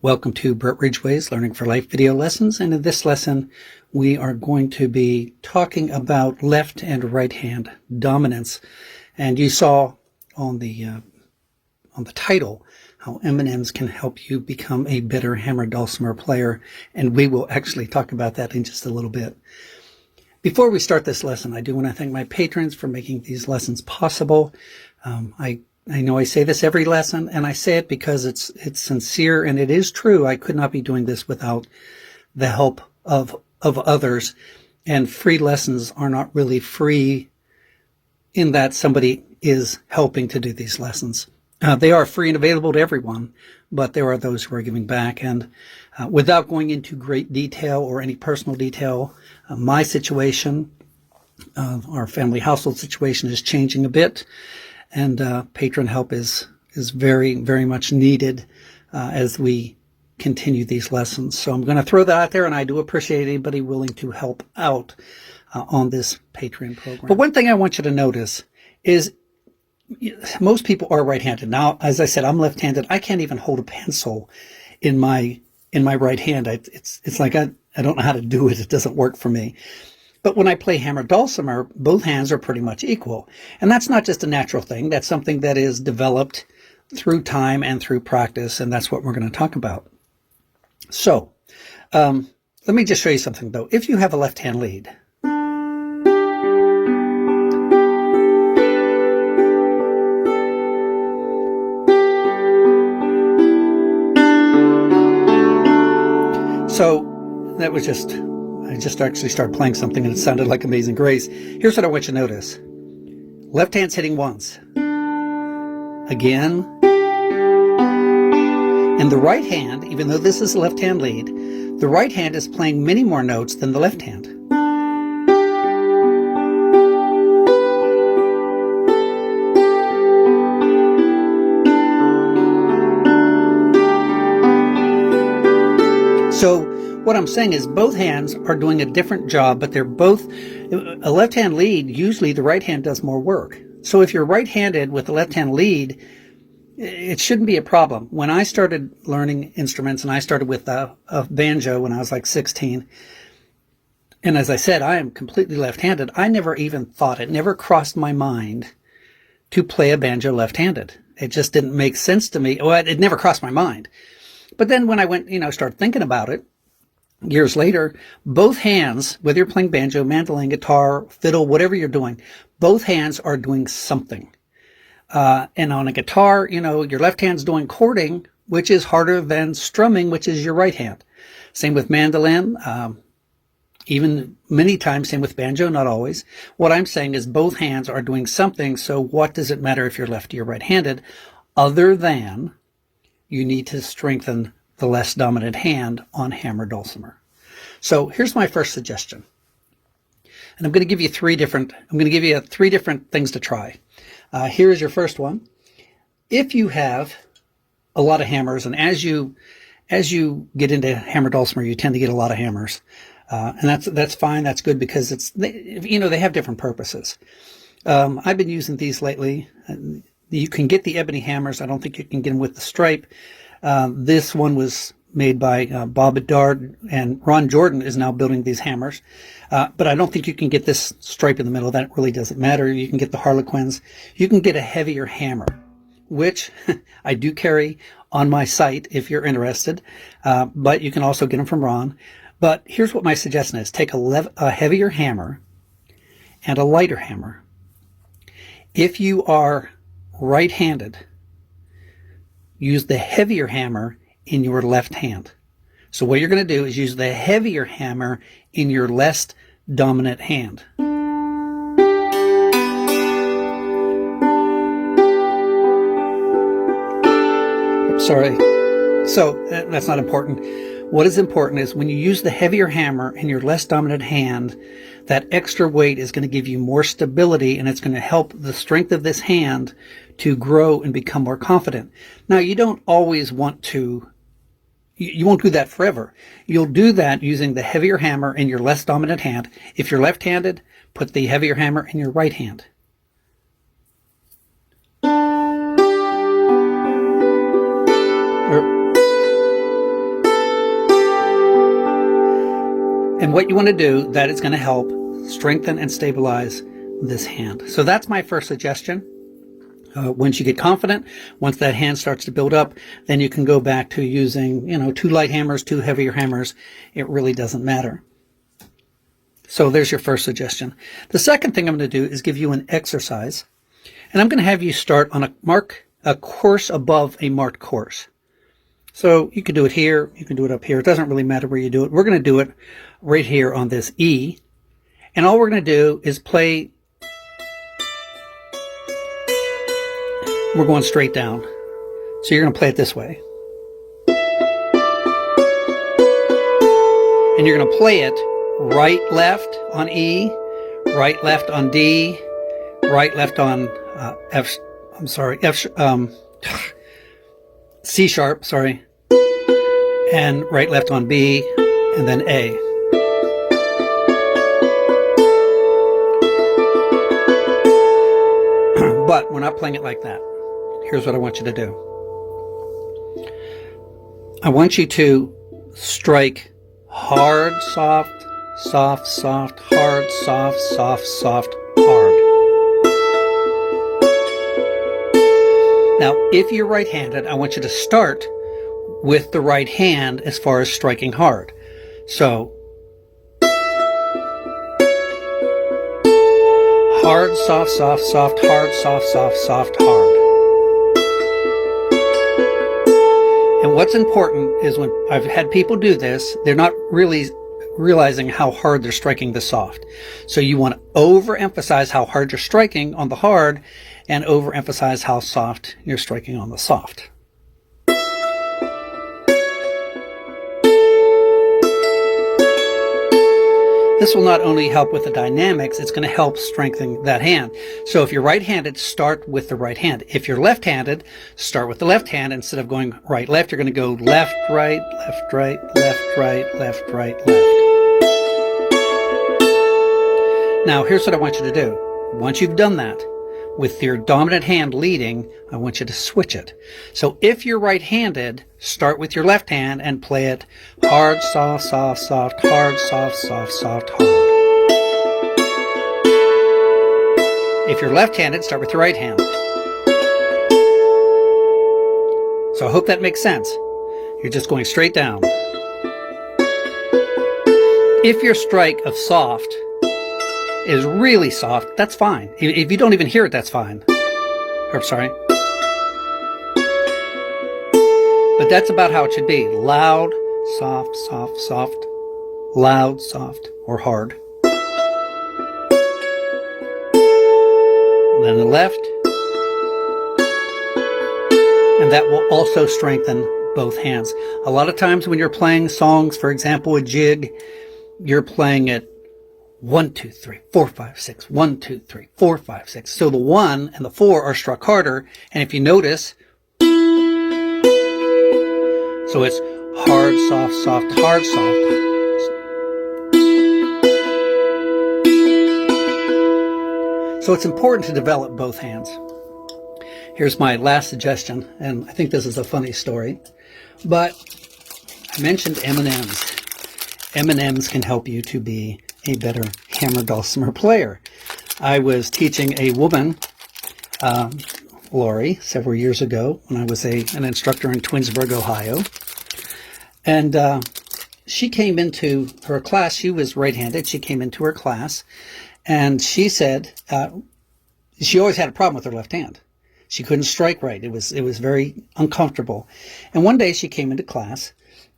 Welcome to Brett Ridgway's Learning for Life video lessons, and in this lesson we are going to be talking about left and right hand dominance. And you saw on the title how M&Ms can help you become a better hammer dulcimer player, and we will actually talk about that in just a little bit. Before we start this lesson, I do want to thank my patrons for making these lessons possible. I know I say this every lesson, and I say it because it's sincere and it is true. I could not be doing this without the help of others. And free lessons are not really free in that somebody is helping to do these lessons. They are free and available to everyone, but there are those who are giving back. And without going into great detail or any personal detail, my situation, our family household situation is changing a bit. And patron help is very, very much needed as we continue these lessons. So I'm going to throw that out there, and I do appreciate anybody willing to help out on this Patreon program. But one thing I want you to notice is most people are right-handed. Now, as I said, I'm left-handed. I can't even hold a pencil in my right hand. It's like I don't know how to do it. It doesn't work for me. But when I play hammer dulcimer, both hands are pretty much equal. And that's not just a natural thing. That's something that is developed through time and through practice, and that's what we're going to talk about. So, let me just show you something, though. If you have a left-hand lead, so that was I just actually started playing something and it sounded like Amazing Grace. Here's what I want you to notice. Left hand's hitting once. Again. And the right hand, even though this is a left hand lead, the right hand is playing many more notes than the left hand. So what I'm saying is both hands are doing a different job, but they're both, a left-hand lead, usually the right hand does more work. So if you're right-handed with a left-hand lead, it shouldn't be a problem. When I started learning instruments, and I started with a banjo when I was like 16, and as I said, I am completely left-handed. I never even thought, it never crossed my mind to play a banjo left-handed. It just didn't make sense to me. Well, it never crossed my mind. But then when I went, started thinking about it, years later, both hands, whether you're playing banjo, mandolin, guitar, fiddle, whatever you're doing, both hands are doing something. And on a guitar, your left hand's doing chording, which is harder than strumming, which is your right hand. Same with mandolin, even many times, same with banjo, not always. What I'm saying is both hands are doing something, so what does it matter if you're lefty or right-handed, other than you need to strengthen the less dominant hand on hammer dulcimer. So here's my first suggestion. And I'm going to give you three different things to try. Here's your first one. If you have a lot of hammers, and as you get into hammer dulcimer, you tend to get a lot of hammers. And that's fine. That's good because they have different purposes. I've been using these lately. You can get the ebony hammers. I don't think you can get them with the stripe. This one was made by Bob Bedard, and Ron Jordan is now building these hammers. But I don't think you can get this stripe in the middle. That really doesn't matter. You can get the Harlequins. You can get a heavier hammer, which I do carry on my site if you're interested. But you can also get them from Ron. But here's what my suggestion is. Take a heavier hammer and a lighter hammer. If you are right-handed, use the heavier hammer in your left hand. So what you're going to do is use the heavier hammer in your less dominant hand. Sorry. So that's not important. What is important is when you use the heavier hammer in your less dominant hand, that extra weight is going to give you more stability, and it's going to help the strength of this hand to grow and become more confident. Now, you don't always want to, you won't do that forever. You'll do that using the heavier hammer in your less dominant hand. If you're left-handed, put the heavier hammer in your right hand. And what you want to do, that is going to help strengthen and stabilize this hand. So that's my first suggestion. Once you get confident, once that hand starts to build up, then you can go back to using, 2 light hammers, 2 heavier hammers. It really doesn't matter. So there's your first suggestion. The second thing I'm going to do is give you an exercise, and I'm going to have you start on a course above a marked course. So you can do it here, you can do it up here. It doesn't really matter where you do it. We're going to do it right here on this E, and all we're going to do is play. We're going straight down. So you're going to play it this way. And you're going to play it right, left on E, right, left on D, right, left on C sharp, and right, left on B, and then A. But we're not playing it like that. Here's what I want you to do. I want you to strike hard, soft, soft, soft, hard, soft, soft, soft, hard. Now, if you're right-handed, I want you to start with the right hand as far as striking hard. So, hard, soft, soft, soft, hard, soft, soft, soft, hard. And what's important is when I've had people do this, they're not really realizing how hard they're striking the soft. So you want to overemphasize how hard you're striking on the hard and overemphasize how soft you're striking on the soft. This will not only help with the dynamics, it's going to help strengthen that hand. So if you're right-handed, start with the right hand. If you're left-handed, start with the left hand. Instead of going right-left, you're going to go left, right, left, right, left, right, left, right, left. Now, here's what I want you to do. Once you've done that, with your dominant hand leading, I want you to switch it. So if you're right-handed, start with your left hand and play it hard, soft, soft, soft, hard, soft, soft, soft, hard. If you're left-handed, start with your right hand. So I hope that makes sense. You're just going straight down. If your strike of soft is really soft, that's fine. If you don't even hear it, that's fine. Or sorry. But that's about how it should be. Loud, soft, soft, soft, loud, soft, or hard. And then the left. And that will also strengthen both hands. A lot of times when you're playing songs, for example, a jig, you're playing it 1, 2, 3, 4, 5, 6, 1, 2, 3, 4, 5, 6. So the 1 and the 4 are struck harder. And if you notice, so it's hard, soft, soft, hard, soft. So it's important to develop both hands. Here's my last suggestion, and I think this is a funny story, but I mentioned M&Ms. M&Ms can help you to be a better hammer dulcimer player. I was teaching a woman, Lori, several years ago when I was an instructor in Twinsburg, Ohio. And she came into her class. She was right-handed. She came into her class, and she said she always had a problem with her left hand. She couldn't strike right. It was very uncomfortable. And one day she came into class,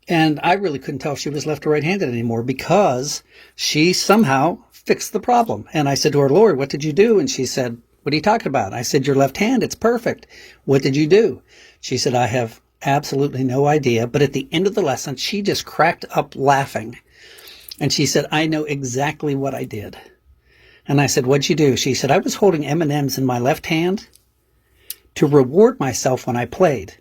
and I really couldn't tell if she was left or right-handed anymore because she somehow fixed the problem. And I said to her, Lori, what did you do? And she said, what are you talking about? I said, your left hand, it's perfect. What did you do? She said, I have absolutely no idea. But at the end of the lesson, she just cracked up laughing. And she said, I know exactly what I did. And I said, what'd you do? She said, I was holding M&Ms in my left hand to reward myself when I played.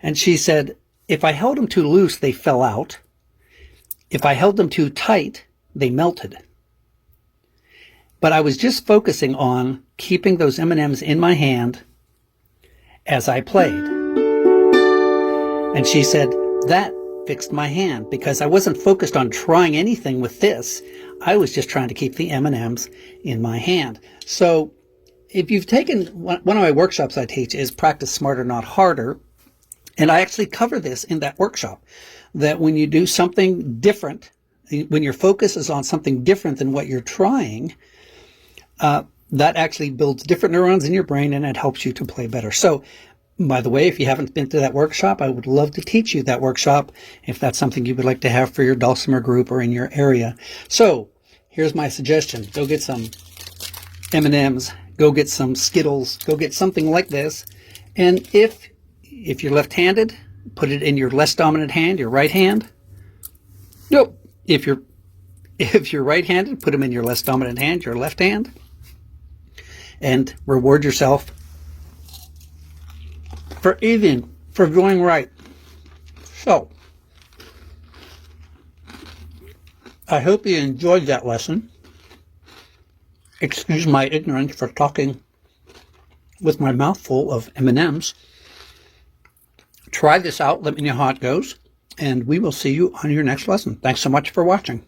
And she said, if I held them too loose, they fell out. If I held them too tight, they melted. But I was just focusing on keeping those M&Ms in my hand as I played. And she said, that fixed my hand because I wasn't focused on trying anything with this. I was just trying to keep the M&Ms in my hand. So if you've taken one of my workshops I teach is Practice Smarter, Not Harder. And I actually cover this in that workshop, that when you do something different, when your focus is on something different than what you're trying, that actually builds different neurons in your brain and it helps you to play better. So, by the way, if you haven't been to that workshop, I would love to teach you that workshop if that's something you would like to have for your Dulcimer group or in your area. So, here's my suggestion. Go get some M&Ms, go get some Skittles, go get something like this. And if you're left-handed, put it in your less dominant hand, your right hand. Nope. If you're right-handed, put them in your less dominant hand, your left hand. And reward yourself for eating, for doing right. So, I hope you enjoyed that lesson. Excuse my ignorance for talking with my mouth full of M&Ms. Try this out. Let me know how it goes. And we will see you on your next lesson. Thanks so much for watching.